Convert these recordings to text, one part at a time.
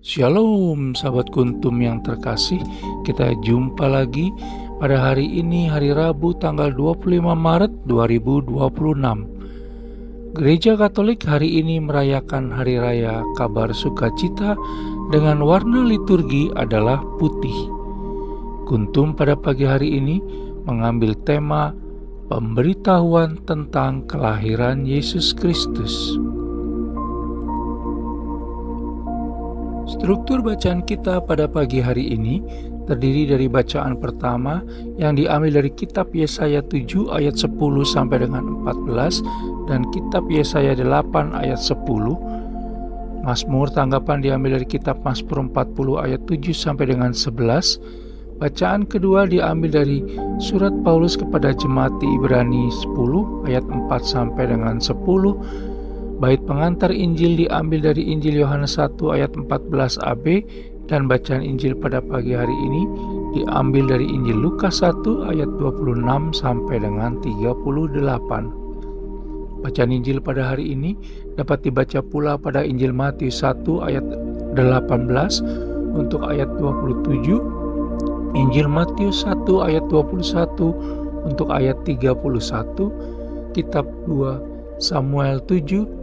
Shalom sahabat kuntum yang terkasih, kita jumpa lagi pada hari ini, hari Rabu tanggal 25 Maret 2026. Gereja Katolik hari ini merayakan Hari Raya Kabar Sukacita dengan warna liturgi adalah putih. Kuntum pada pagi hari ini mengambil tema pemberitahuan tentang kelahiran Yesus Kristus. Struktur bacaan kita pada pagi hari ini terdiri dari bacaan pertama yang diambil dari kitab Yesaya 7 ayat 10 sampai dengan 14 dan kitab Yesaya 8 ayat 10. Mazmur tanggapan diambil dari kitab Mazmur 40 ayat 7 sampai dengan 11. Bacaan kedua diambil dari surat Paulus kepada jemaat di Ibrani 10 ayat 4 sampai dengan 10. Bait pengantar Injil diambil dari Injil Yohanes 1 ayat 14ab dan bacaan Injil pada pagi hari ini diambil dari Injil Lukas 1 ayat 26 sampai dengan 38. Bacaan Injil pada hari ini dapat dibaca pula pada Injil Matius 1 ayat 18 untuk ayat 27, Injil Matius 1 ayat 21 untuk ayat 31, kitab 2 Samuel 7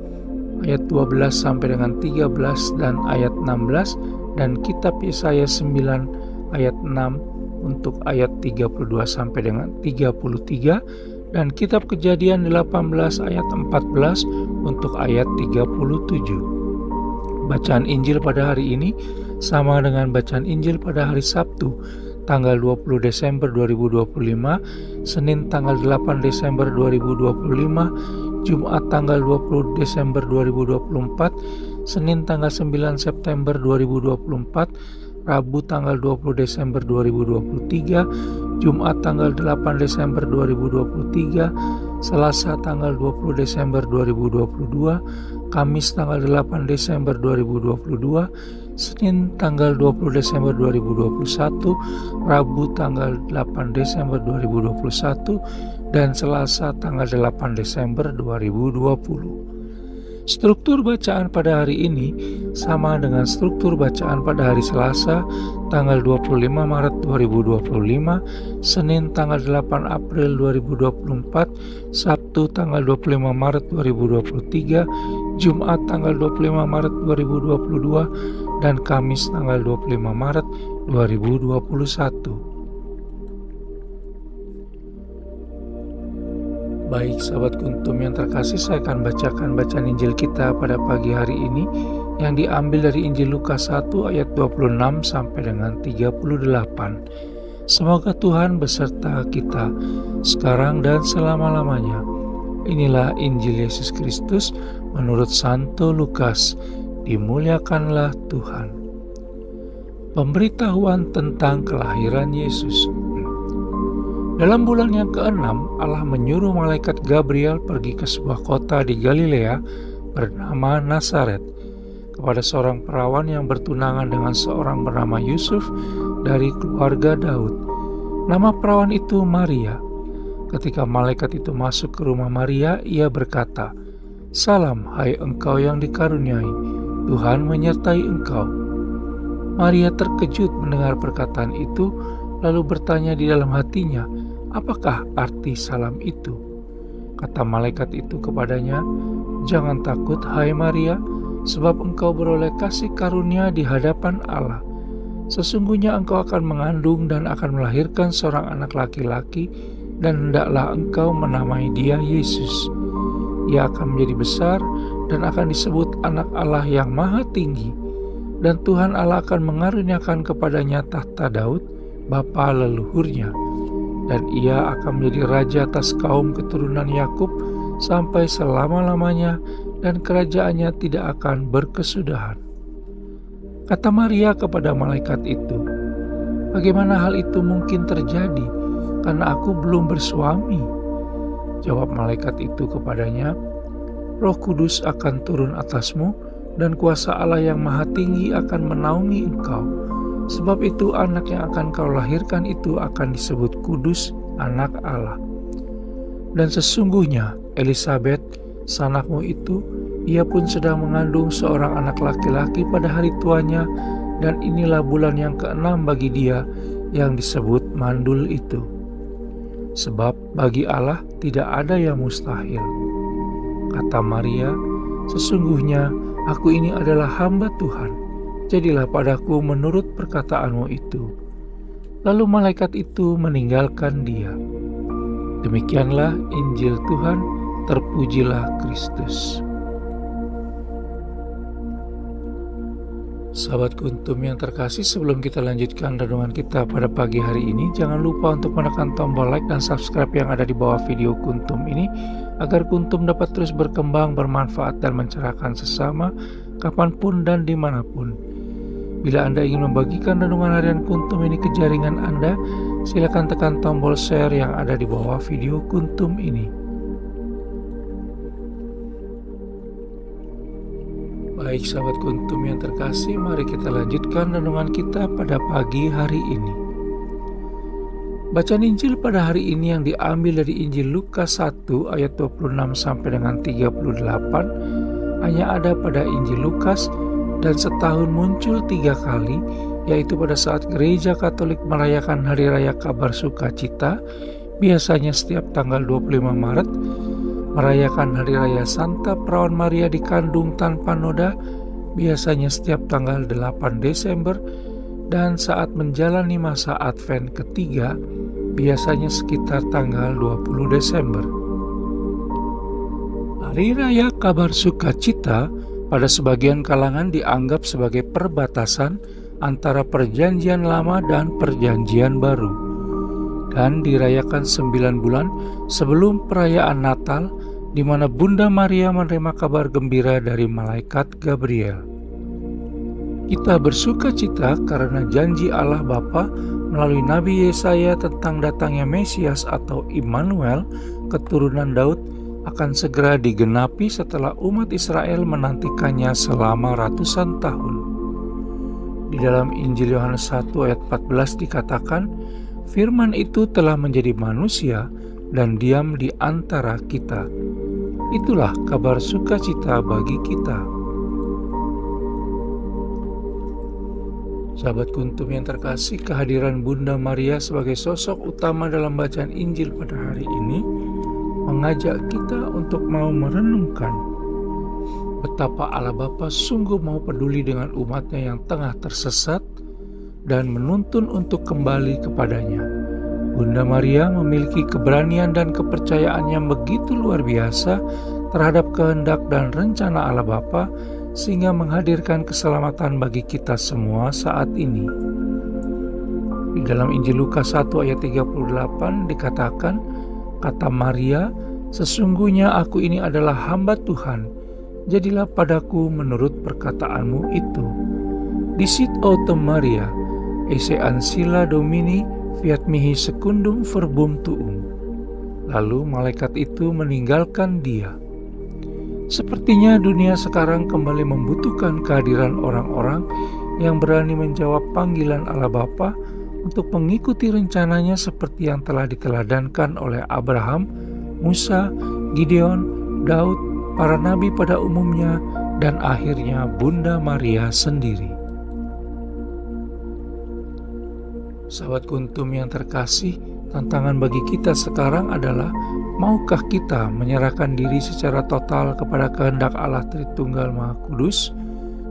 ayat 12 sampai dengan 13 dan ayat 16 dan kitab Yesaya 9 ayat 6 untuk ayat 32 sampai dengan 33 dan kitab Kejadian 18 ayat 14 untuk ayat 37. Bacaan Injil pada hari ini sama dengan bacaan Injil pada hari Sabtu tanggal 20 Desember 2025, Senin tanggal 8 Desember 2025, Jumat tanggal 20 Desember 2024, Senin tanggal 9 September 2024, Rabu tanggal 20 Desember 2023, Jumat tanggal 8 Desember 2023, Selasa tanggal 20 Desember 2022, Kamis tanggal 8 Desember 2022, Senin tanggal 20 Desember 2021, Rabu tanggal 8 Desember 2021, dan Selasa tanggal 8 Desember 2020. Struktur bacaan pada hari ini sama dengan struktur bacaan pada hari Selasa tanggal 25 Maret 2025, Senin tanggal 8 April 2024, Sabtu tanggal 25 Maret 2023, Jumat tanggal 25 Maret 2022, dan Kamis tanggal 25 Maret 2021. Baik sahabat kuntum yang terkasih, saya akan bacakan bacaan Injil kita pada pagi hari ini yang diambil dari Injil Lukas 1 ayat 26 sampai dengan 38. Semoga Tuhan beserta kita sekarang dan selama-lamanya. Inilah Injil Yesus Kristus menurut Santo Lukas. Dimuliakanlah Tuhan. Pemberitahuan tentang kelahiran Yesus. Dalam bulan yang ke-6, Allah menyuruh malaikat Gabriel pergi ke sebuah kota di Galilea bernama Nazaret kepada seorang perawan yang bertunangan dengan seorang bernama Yusuf dari keluarga Daud. Nama perawan itu Maria. Ketika malaikat itu masuk ke rumah Maria, ia berkata, "Salam, hai engkau yang dikaruniai, Tuhan menyertai engkau." Maria terkejut mendengar perkataan itu, lalu bertanya di dalam hatinya, "Apakah arti salam itu?" Kata malaikat itu kepadanya, "Jangan takut, hai Maria, sebab engkau beroleh kasih karunia di hadapan Allah. Sesungguhnya engkau akan mengandung dan akan melahirkan seorang anak laki-laki, dan hendaklah engkau menamai dia Yesus. Ia akan menjadi besar dan akan disebut Anak Allah yang Maha Tinggi, dan Tuhan Allah akan mengaruniakan kepadanya tahta Daud, bapa leluhurnya, dan ia akan menjadi raja atas kaum keturunan Yakub sampai selama-lamanya, dan kerajaannya tidak akan berkesudahan." Kata Maria kepada malaikat itu, "Bagaimana hal itu mungkin terjadi, karena aku belum bersuami?" Jawab malaikat itu kepadanya, "Roh Kudus akan turun atasmu, dan kuasa Allah yang Maha Tinggi akan menaungi engkau. Sebab itu anak yang akan kau lahirkan itu akan disebut kudus, Anak Allah. Dan sesungguhnya Elisabet, sanakmu itu, Ia pun sedang mengandung seorang anak laki-laki pada hari tuanya, dan inilah bulan yang keenam bagi dia yang disebut mandul itu. Sebab bagi Allah tidak ada yang mustahil. Kata Maria, "Sesungguhnya aku ini adalah hamba Tuhan, jadilah padaku menurut perkataanmu itu." Lalu malaikat itu meninggalkan dia. Demikianlah Injil Tuhan, terpujilah Kristus. Sahabat Kuntum yang terkasih, sebelum kita lanjutkan renungan kita pada pagi hari ini, jangan lupa untuk menekan tombol like dan subscribe yang ada di bawah video Kuntum ini, agar Kuntum dapat terus berkembang, bermanfaat, dan mencerahkan sesama, kapanpun dan dimanapun. Bila Anda ingin membagikan renungan harian Kuntum ini ke jaringan Anda, silakan tekan tombol share yang ada di bawah video Kuntum ini. Baik sahabat Kuntum yang terkasih, mari kita lanjutkan renungan kita pada pagi hari ini. Bacaan Injil pada hari ini yang diambil dari Injil Lukas 1 ayat 26 sampai dengan 38 hanya ada pada Injil Lukas, dan setahun muncul 3 kali, yaitu pada saat Gereja Katolik merayakan Hari Raya Kabar Sukacita, biasanya setiap tanggal 25 Maret, merayakan Hari Raya Santa Perawan Maria dikandung tanpa noda, biasanya setiap tanggal 8 Desember, dan saat menjalani masa Advent ketiga, biasanya sekitar tanggal 20 Desember. Hari Raya Kabar Sukacita pada sebagian kalangan dianggap sebagai perbatasan antara Perjanjian Lama dan Perjanjian Baru, dan dirayakan 9 bulan sebelum perayaan Natal, di mana Bunda Maria menerima kabar gembira dari malaikat Gabriel. Kita bersuka cita karena janji Allah Bapa melalui Nabi Yesaya tentang datangnya Mesias atau Immanuel, keturunan Daud, akan segera digenapi setelah umat Israel menantikannya selama ratusan tahun. Di dalam Injil Yohanes 1 ayat 14 dikatakan, "Firman itu telah menjadi manusia dan diam di antara kita." Itulah kabar sukacita bagi kita. Sahabat Kuntum yang terkasih, kehadiran Bunda Maria sebagai sosok utama dalam bacaan Injil pada hari ini mengajak kita untuk mau merenungkan betapa Allah Bapa sungguh mau peduli dengan umatnya yang tengah tersesat dan menuntun untuk kembali kepadanya. Bunda Maria memiliki keberanian dan kepercayaan yang begitu luar biasa terhadap kehendak dan rencana Allah Bapa, sehingga menghadirkan keselamatan bagi kita semua saat ini. Di dalam Injil Lukas 1 ayat 38 dikatakan, kata Maria, "Sesungguhnya aku ini adalah hamba Tuhan, jadilah padaku menurut perkataanmu itu. Dicit autem Maria, esse ancilla Domini, fiat mihi secundum verbum tuum." Lalu malaikat itu meninggalkan dia. Sepertinya dunia sekarang kembali membutuhkan kehadiran orang-orang yang berani menjawab panggilan Allah Bapa untuk mengikuti rencananya seperti yang telah diteladankan oleh Abraham, Musa, Gideon, Daud, para nabi pada umumnya, dan akhirnya Bunda Maria sendiri. Sahabat Kuntum yang terkasih, tantangan bagi kita sekarang adalah, maukah kita menyerahkan diri secara total kepada kehendak Allah Tritunggal Maha Kudus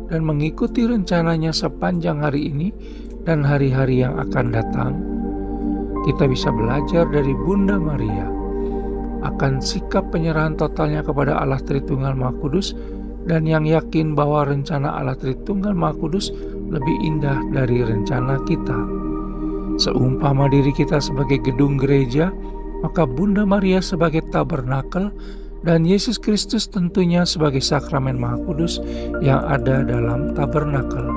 dan mengikuti rencananya sepanjang hari ini dan hari-hari yang akan datang? Kita bisa belajar dari Bunda Maria akan sikap penyerahan totalnya kepada Allah Tritunggal Maha Kudus, dan yang yakin bahwa rencana Allah Tritunggal Maha Kudus lebih indah dari rencana kita. Seumpama diri kita sebagai gedung gereja, maka Bunda Maria sebagai tabernakel, dan Yesus Kristus tentunya sebagai sakramen Maha Kudus yang ada dalam tabernakel.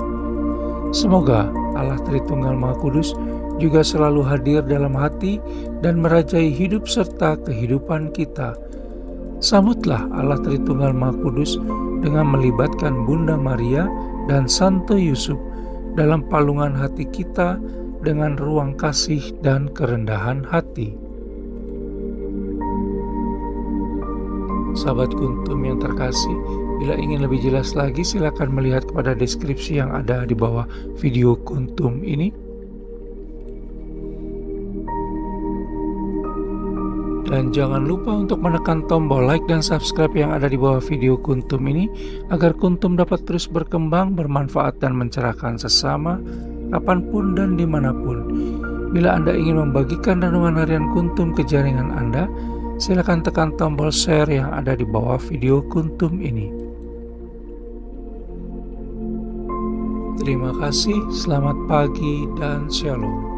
Semoga Allah Tritunggal Maha Kudus juga selalu hadir dalam hati dan merajai hidup serta kehidupan kita. Sambutlah Allah Tritunggal Maha Kudus dengan melibatkan Bunda Maria dan Santo Yusuf dalam palungan hati kita dengan ruang kasih dan kerendahan hati. Sahabat Kuntum yang terkasih, Bila ingin lebih jelas lagi, silakan melihat kepada deskripsi yang ada di bawah video kuntum ini. Dan jangan lupa untuk menekan tombol like dan subscribe yang ada di bawah video kuntum ini agar kuntum dapat terus berkembang, bermanfaat dan mencerahkan sesama, kapanpun dan dimanapun. Bila Anda ingin membagikan renungan harian kuntum ke jaringan Anda, silakan tekan tombol share yang ada di bawah video kuntum ini. Terima kasih, selamat pagi dan shalom.